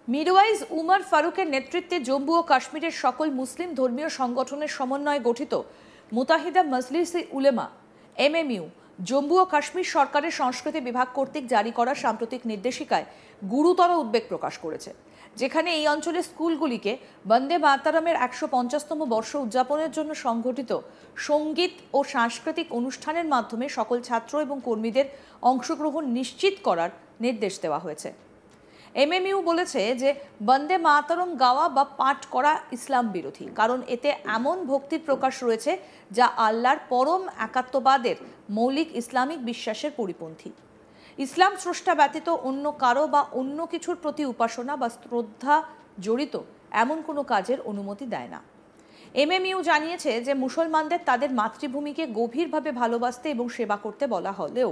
মিরওয়াইজ উমর ফারুকের নেতৃত্বে জম্মু ও কাশ্মীরের সকল মুসলিম ধর্মীয় সংগঠনের সমন্বয়ে গঠিত মুতাহিদা মজলিস-ই উলেমা এমএমইউ জম্মু ও কাশ্মীর সরকারের সংস্কৃতি বিভাগ কর্তৃক জারি করা সাম্প্রতিক নির্দেশিকায় গুরুতর উদ্বেগ প্রকাশ করেছে, যেখানে এই অঞ্চলের স্কুলগুলিকে বন্দে মাতরমের ১৫০তম বর্ষ উদযাপনের জন্য সংগঠিত সঙ্গীত ও সাংস্কৃতিক অনুষ্ঠানের মাধ্যমে সকল ছাত্র এবং কর্মীদের অংশগ্রহণ নিশ্চিত করার নির্দেশ দেওয়া হয়েছে। এমএমইউ বলেছে যে বন্দে মাতরম গাওয়া বা পাঠ করা ইসলাম বিরোধী, কারণ এতে এমন ভক্তির প্রকাশ রয়েছে যা আল্লাহর পরম একাত্মবাদের মৌলিক ইসলামিক বিশ্বাসের পরিপন্থী। ইসলাম স্রষ্টা ব্যতীত অন্য কারো বা অন্য কিছুর প্রতি উপাসনা বা শ্রদ্ধা জড়িত এমন কোনো কাজের অনুমতি দেয় না। এমএমইউ জানিয়েছে যে মুসলমানদের তাদের মাতৃভূমিকে গভীরভাবে ভালোবাসতে এবং সেবা করতে বলা হলেও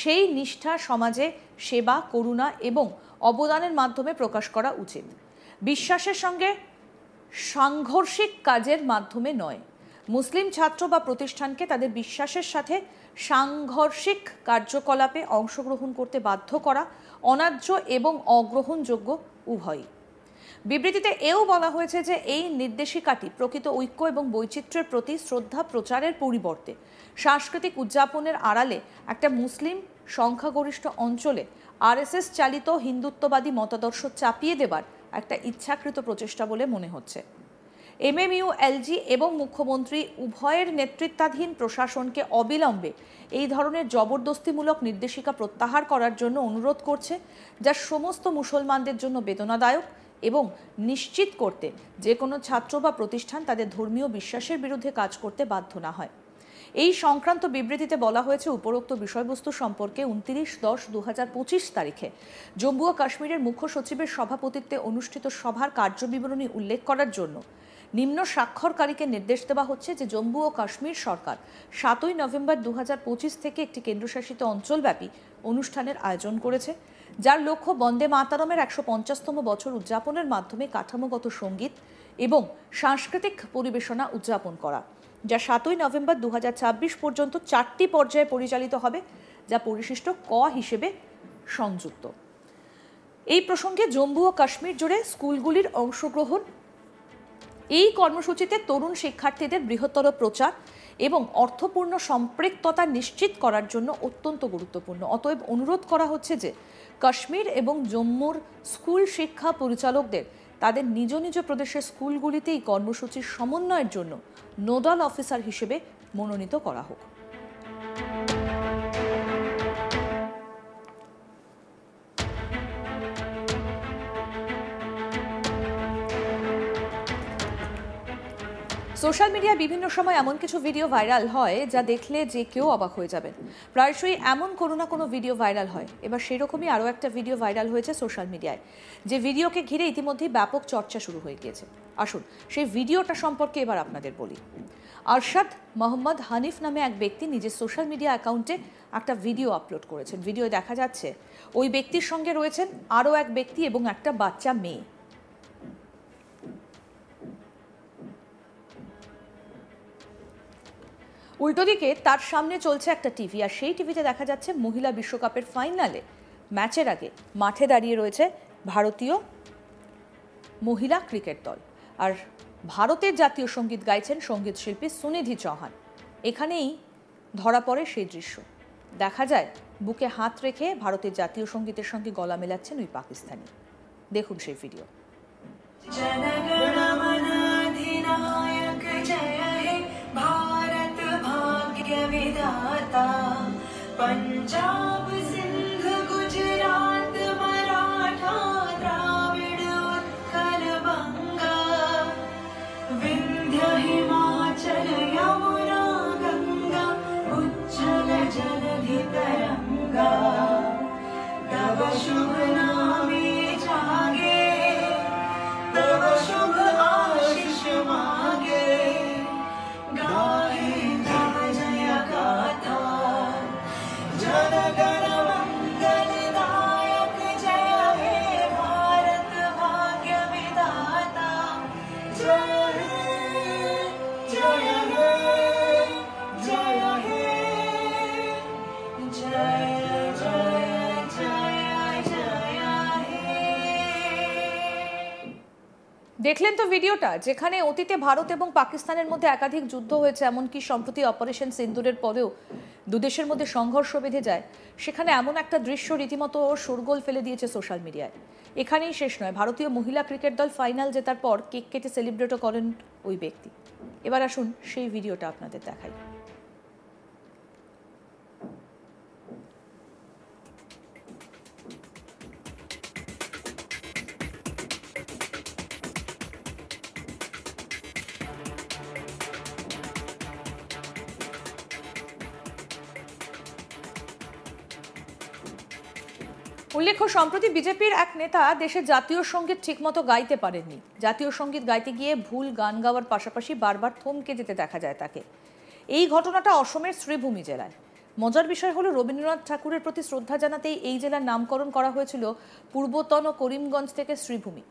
সেই নিষ্ঠা সমাজে সেবা, করুণা এবং অবদানের মাধ্যমে প্রকাশ করা উচিত, বিশ্বাসের সঙ্গে সাংঘর্ষিক কাজের মাধ্যমে নয়। মুসলিম ছাত্র বা প্রতিষ্ঠানকে তাদের বিশ্বাসের সাথে সাংঘর্ষিক কার্যকলাপে অংশগ্রহণ করতে বাধ্য করা অন্যায্য এবং অগ্রহণযোগ্য উভয়ই। বিবৃতিতে এও বলা হয়েছে যে এই নির্দেশিকাটি প্রকৃত ঐক্য এবং বৈচিত্র্যের প্রতি শ্রদ্ধা প্রচারের পরিবর্তে সাংস্কৃতিক উদযাপনের আড়ালে একটা মুসলিম সংখ্যাগরিষ্ঠ অঞ্চলে আরএসএস চালিত হিন্দুত্ববাদী মতাদর্শ চাপিয়ে দেবার একটা ইচ্ছাকৃত প্রচেষ্টা বলে মনে হচ্ছে। এমএমইউ এলজি এবং মুখ্যমন্ত্রী উভয়ের নেতৃত্বাধীন প্রশাসনকে অবিলম্বে এই ধরনের জবরদস্তিমূলক নির্দেশিকা প্রত্যাহার করার জন্য অনুরোধ করছে, যা সমস্ত মুসলমানদের জন্য বেদনাদায়ক, এবং নিশ্চিত করতে যে কোনো ছাত্র বা প্রতিষ্ঠান তাদের ধর্মীয় বিশ্বাসের বিরুদ্ধে কাজ করতে বাধ্য না হয়। এই সংক্রান্ত বিবৃতিতে বলা হয়েছে, উপরোক্ত বিষয়বস্তু সম্পর্কে 29/10/2025 তারিখে জম্মু ও কাশ্মীরের মুখ্য সচিবের সভাপতিত্বে অনুষ্ঠিত সভার কার্যবিবরণী উল্লেখ করার জন্য নিম্ন স্বাক্ষরকারীকে নির্দেশ দেওয়া হচ্ছে যে জম্মু ও কাশ্মীর সরকার 7ই নভেম্বর 2025 থেকে একটি কেন্দ্রশাসিত অঞ্চলব্যাপী অনুষ্ঠানের আয়োজন করেছে, যার লক্ষ্য বন্দে মাতরমের 150তম বছর উদযাপনের মাধ্যমে কাঠামোগত সঙ্গীত এবং সাংস্কৃতিক পরিবেশনা উদযাপন করা, যা 7ই নভেম্বর 2026 পর্যন্ত 4টি পর্যায়ে পরিচালিত হবে, যা পরিশিষ্ট ক হিসেবে সংযুক্ত। এই প্রসঙ্গে জম্মু ও কাশ্মীর জুড়ে স্কুলগুলির অংশগ্রহণ এই কর্মসূচিতে তরুণ শিক্ষার্থীদের বৃহত্তর প্রচার এবং অর্থপূর্ণ সম্পৃক্ততা নিশ্চিত করার জন্য অত্যন্ত গুরুত্বপূর্ণ। অতএব অনুরোধ করা হচ্ছে যে কাশ্মীর এবং জম্মুর স্কুল শিক্ষা পরিচালকদের তাদের নিজ নিজ প্রদেশের স্কুলগুলিতে এই কর্মসূচির সমন্বয়ের জন্য নোডাল অফিসার হিসেবে মনোনীত করা হোক। সোশ্যাল মিডিয়ায় বিভিন্ন সময় এমন কিছু ভিডিও ভাইরাল হয় যা দেখলে যে কেউ অবাক হয়ে যাবেন। প্রায়শই এমন কোনো না কোনো ভিডিও ভাইরাল হয়। এবার সেরকমই আরও একটা ভিডিও ভাইরাল হয়েছে সোশ্যাল মিডিয়ায়, যে ভিডিওকে ঘিরে ইতিমধ্যেই ব্যাপক চর্চা শুরু হয়ে গিয়েছে। আসুন সেই ভিডিওটা সম্পর্কে এবার আপনাদের বলি। আরশাদ মোহাম্মদ হানিফ নামে এক ব্যক্তি নিজের সোশ্যাল মিডিয়া অ্যাকাউন্টে একটা ভিডিও আপলোড করেছেন। ভিডিও দেখা যাচ্ছে ওই ব্যক্তির সঙ্গে রয়েছেন আরও এক ব্যক্তি এবং একটা বাচ্চা মেয়ে। উল্টো দিকে তার সামনে চলছে একটা টিভি, আর সেই টিভিতে দেখা যাচ্ছে মহিলা বিশ্বকাপের ফাইনালে ম্যাচের আগে মাঠে দাঁড়িয়ে রয়েছে ভারতীয় মহিলা ক্রিকেট দল, আর ভারতের জাতীয় সঙ্গীত গাইছেন সঙ্গীত শিল্পী সুনিধি চৌহান। এখানেই ধরা পড়ে সেই দৃশ্য। দেখা যায় বুকে হাত রেখে ভারতের জাতীয় সঙ্গীতের সঙ্গে গলা মেলাচ্ছেন ওই পাকিস্তানি। দেখুন সেই ভিডিও। पंजाब सिंध गुजरात मराठा द्राविड़ उत्कल बंगा विंध्य हिमाचल यमुना गंगा उच्छल जलधि तरंगा तव शुभ नामे जागे तव शुभ आशीष मांगे गाहे जय जय गाथा जनगण দেখলেন তো ভিডিওটা, যেখানে অতীতে ভারত এবং পাকিস্তানের মধ্যে একাধিক যুদ্ধ হয়েছে, এমনকি সম্প্রতি অপারেশন সিন্দুরের পরেও দুদেশের মধ্যে সংঘর্ষ বেঁধে যায়, সেখানে এমন একটা দৃশ্য রীতিমতো শোরগোল ফেলে দিয়েছে সোশ্যাল মিডিয়ায়। এখানেই শেষ নয়, ভারতীয় মহিলা ক্রিকেট দল ফাইনাল জেতার পর কেক কেটে সেলিব্রেটও করেন ওই ব্যক্তি। এবার আসুন সেই ভিডিওটা আপনাদের দেখাই। উল্লেখ্য, সম্প্রতি বিজেপির এক নেতা দেশের জাতীয় সঙ্গীত ঠিকমতো গাইতে পারেননি। জাতীয় সঙ্গীত গাইতে গিয়ে ভুল গান গাওয়ার পাশাপাশি বারবার থমকে যেতে দেখা যায় তাকে। এই ঘটনাটা অসমের শ্রীভূমি জেলায়। মজার বিষয় হলো, রবীন্দ্রনাথ ঠাকুরের প্রতি শ্রদ্ধা জানাতেই এই জেলার নামকরণ করা হয়েছিল পূর্বতন করিমগঞ্জ থেকে শ্রীভূমি।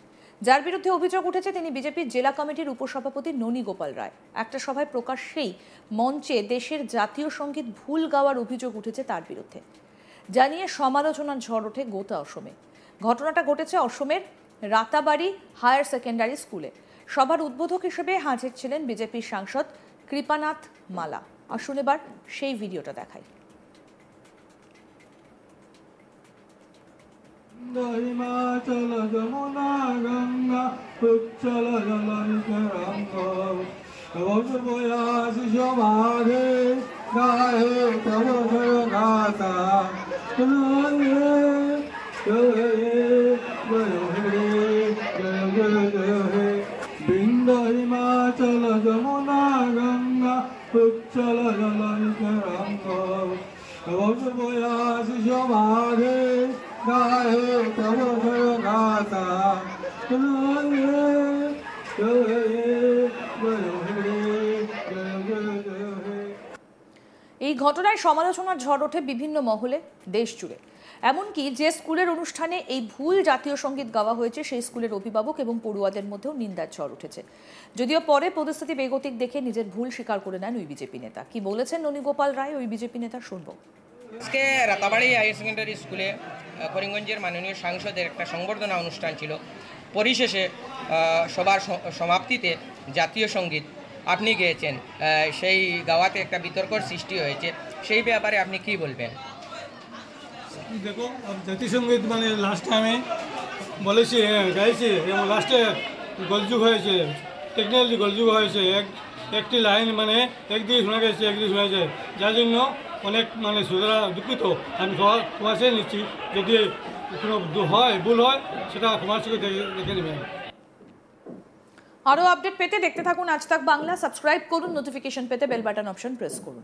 যার বিরুদ্ধে অভিযোগ উঠেছে তিনি বিজেপির জেলা কমিটির উপসভাপতি ননী গোপাল রায়। একটা সভায় প্রকাশ্যেই মঞ্চে দেশের জাতীয় সঙ্গীত ভুল গাওয়ার অভিযোগ উঠেছে তার বিরুদ্ধে, জানিয়ে সমালোচনার ঝড় ওঠে গোটা অসমে। ঘটনাটা ঘটেছে অসমের রাতাবাড়ি হায়ার সেকেন্ডারি স্কুলে। সভার উদ্বোধক হিসেবে হাজির ছিলেন বিজেপির সাংসদ কৃপানাথ মালা। আসুন এবার সেই ভিডিওটা দেখাই। হিমাচল যমুনা গঙ্গা উচ্চল জলনিতরঙ্গ সমাধে গায়ে তব গাতা বৃন্দ হিমাচল যমুনা গঙ্গা উচ্চল জলনিতরঙ্গ সমাধে গায়ে তব গাতা এই ঘটনায় সমালোচনার ঝড় ওঠে বিভিন্ন মহলে, দেশ জুড়ে। এমনকি যে স্কুলের অনুষ্ঠানে এই ভুল জাতীয় সঙ্গীত গাওয়া হয়েছে সেই স্কুলের অভিভাবক এবং পড়ুয়াদের মধ্যেও নিন্দার ঝড় উঠেছে। যদিও পরে পরিস্থিতি বেগতিক দেখে নিজের ভুল স্বীকার করে নেন ওই বিজেপি নেতা। কি বলেছেন ননী গোপাল রায় ওই বিজেপি নেতা, শুনবো। আজকে রাতাবাড়ি হায়ার সেকেন্ডারি স্কুলে করিমগঞ্জের মাননীয় সাংসদের একটা সংবর্ধনা অনুষ্ঠান ছিল। পরিশেষে সবার সমাপ্তিতে জাতীয় সঙ্গীত আপনি গেয়েছেন, সেই গাওয়াতে একটা বিতর্কর সৃষ্টি হয়েছে, সেই ব্যাপারে আপনি কি বলবেন? দেখো, জাতীয় সঙ্গীত মানে লাস্ট টাইমে বলেছি, গাইছি এবং লাস্টে গোলযোগ হয়েছে, টেকনিক্যালি গোলযোগ হয়েছে। একটি লাইন মানে একদিকে শোনা গেছে, একদিকে শোনা যায়, যার জন্য অনেক মানে সুতরাং দুঃখিত। আমি তোমার সে নিচ্ছি, যদি কোনো ভুল হয় সেটা তোমার থেকে দেখে নেবেন। আরও আপডেট পেতে দেখতে থাকুন আজ তাক বাংলা। সাবস্ক্রাইব করুন, নোটিফিকেশন পেতে বেল বাটন অপশন প্রেস করুন।